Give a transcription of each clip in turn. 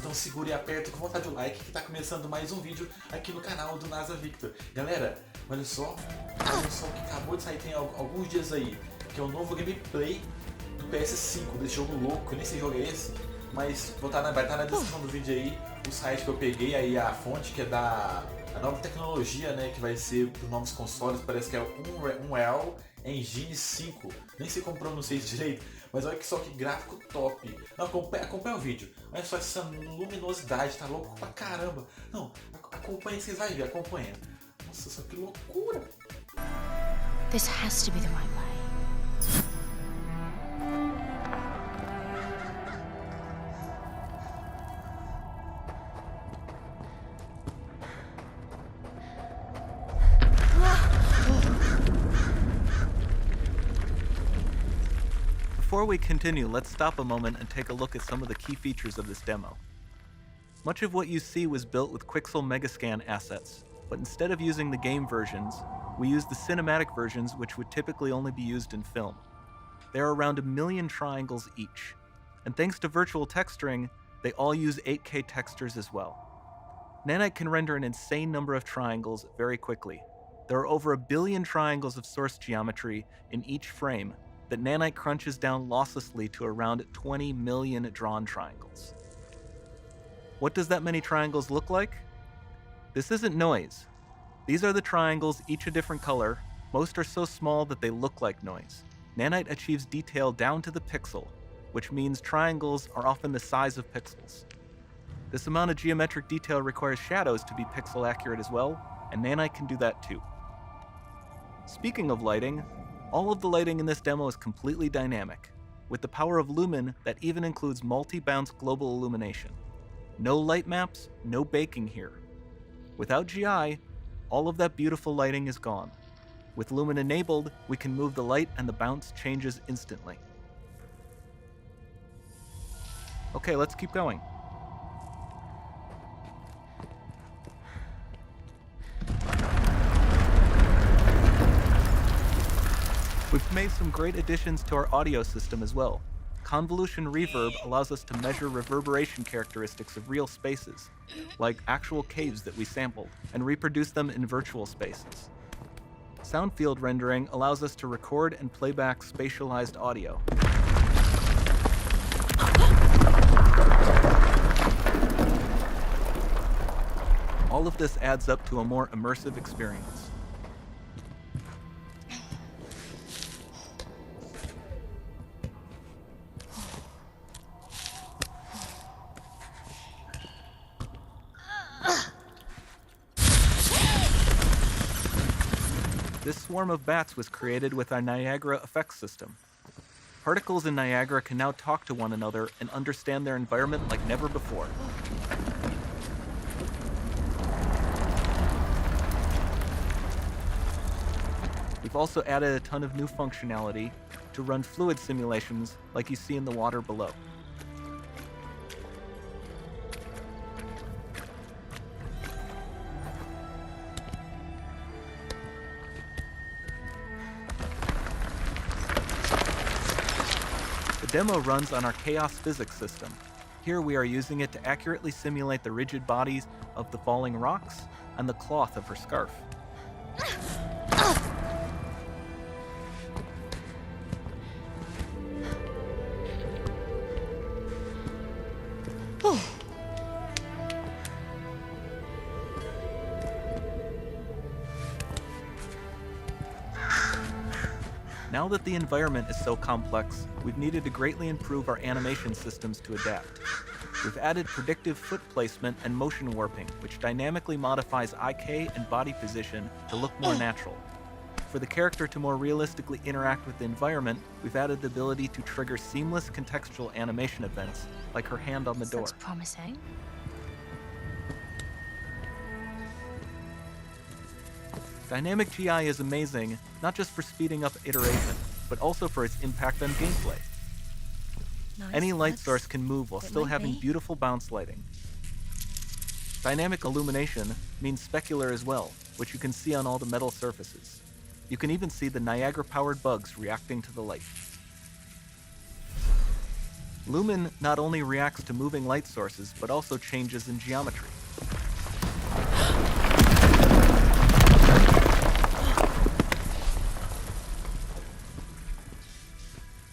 Então segure e aperta com vontade o like que tá começando mais um vídeo aqui no canal do NAZAAA Victor. Galera, olha só o que acabou de sair tem alguns dias aí, que é o novo gameplay do PS5, desse jogo louco, eu nem sei que jogo é esse, mas vai estar na descrição do vídeo aí o site que eu peguei, aí a fonte que é da nova tecnologia, né, que vai ser para os novos consoles, parece que é o Unreal Engine 5, nem sei como pronunciar isso direito, mas olha só que gráfico top. Não, acompanha o vídeo, olha só essa luminosidade, tá louco pra caramba. Não, acompanha, vocês vão ver, acompanha. Nossa, só que loucura. This has to be the right way. Before we continue, let's stop a moment and take a look at some of the key features of this demo. Much of what you see was built with Quixel Megascan assets, but instead of using the game versions, we used the cinematic versions, which would typically only be used in film. There are around 1 million triangles each, and thanks to virtual texturing, they all use 8K textures as well. Nanite can render an insane number of triangles very quickly. There are over 1 billion triangles of source geometry in each frame that Nanite crunches down losslessly to around 20 million drawn triangles. What does that many triangles look like? This isn't noise. These are the triangles, each a different color. Most are so small that they look like noise. Nanite achieves detail down to the pixel, which means triangles are often the size of pixels. This amount of geometric detail requires shadows to be pixel accurate as well, and Nanite can do that too. Speaking of lighting, all of the lighting in this demo is completely dynamic, with the power of Lumen that even includes multi-bounce global illumination. No light maps, no baking here. Without GI, all of that beautiful lighting is gone. With Lumen enabled, we can move the light and the bounce changes instantly. Okay, let's keep going. We've made some great additions to our audio system as well. Convolution reverb allows us to measure reverberation characteristics of real spaces, like actual caves that we sampled, and reproduce them in virtual spaces. Sound field rendering allows us to record and playback spatialized audio. All of this adds up to a more immersive experience. This swarm of bats was created with our Niagara effects system. Particles in Niagara can now talk to one another and understand their environment like never before. We've also added a ton of new functionality to run fluid simulations like you see in the water below. The demo runs on our chaos physics system. Here we are using it to accurately simulate the rigid bodies of the falling rocks and the cloth of her scarf. Now that the environment is so complex, we've needed to greatly improve our animation systems to adapt. We've added predictive foot placement and motion warping, which dynamically modifies IK and body position to look more natural. For the character to more realistically interact with the environment, we've added the ability to trigger seamless contextual animation events, like her hand on the door. Looks promising. Dynamic GI is amazing, not just for speeding up iteration, but also for its impact on gameplay. Nice. Any light source can move while It still might having be. beautiful bounce lighting. Dynamic illumination means specular as well, which you can see on all the metal surfaces. You can even see the Niagara-powered bugs reacting to the light. Lumen not only reacts to moving light sources, but also changes in geometry.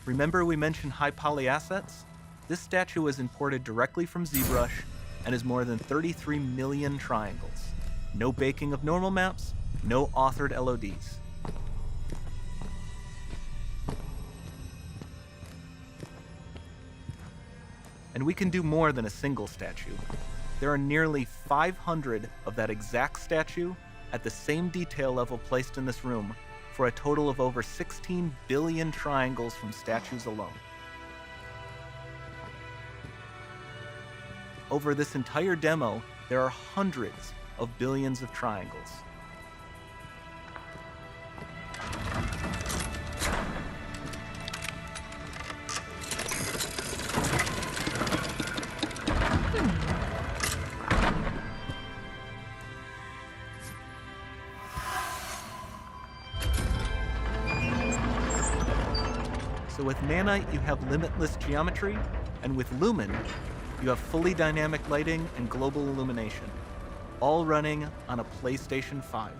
Remember we mentioned high poly assets? This statue was imported directly from ZBrush and is more than 33 million triangles. No baking of normal maps, no authored LODs. And we can do more than a single statue. There are nearly 500 of that exact statue at the same detail level placed in this room, for a total of over 16 billion triangles from statues alone. Over this entire demo, there are hundreds of billions of triangles. So with Nanite, you have limitless geometry, and with Lumen, you have fully dynamic lighting and global illumination, all running on a PlayStation 5.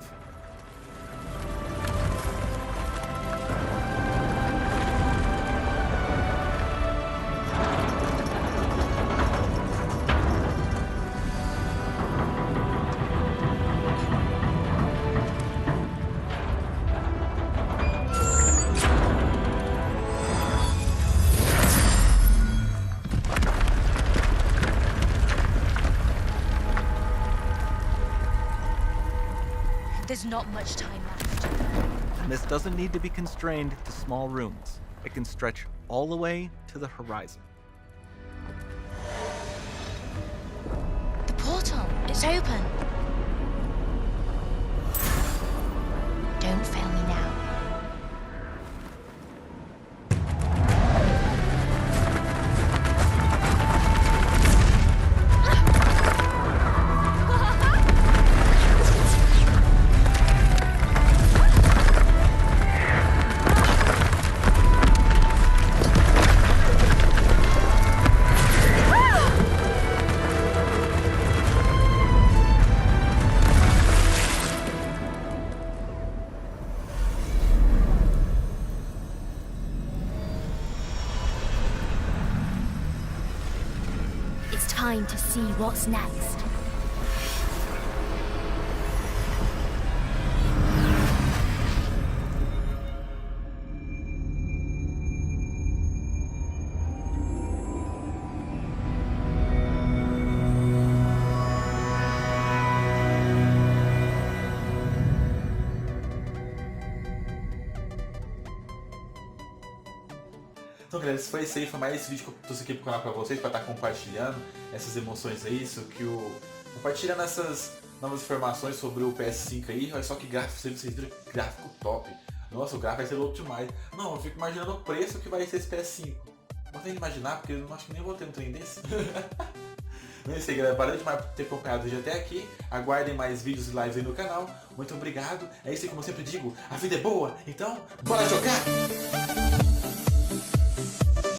There's not much time left. And this doesn't need to be constrained to small rooms. It can stretch all the way to the horizon. The portal, it's open. Don't fail me now. It's time to see what's next. Então, galera, esse foi mais esse vídeo que eu trouxe aqui pro canal pra vocês, pra estar compartilhando essas emoções aí, compartilhando essas novas informações sobre o PS5 aí. Olha só que gráfico, vocês viram, gráfico top. Nossa, o gráfico vai ser louco demais. Não, eu fico imaginando o preço que vai ser esse PS5. Não tenho que imaginar, porque eu não acho que nem vou ter um trem desse. Não é isso aí, galera. Valeu demais por ter acompanhado o vídeo até aqui. Aguardem mais vídeos e lives aí no canal. Muito obrigado. É isso aí, como eu sempre digo, a vida é boa, então bora jogar!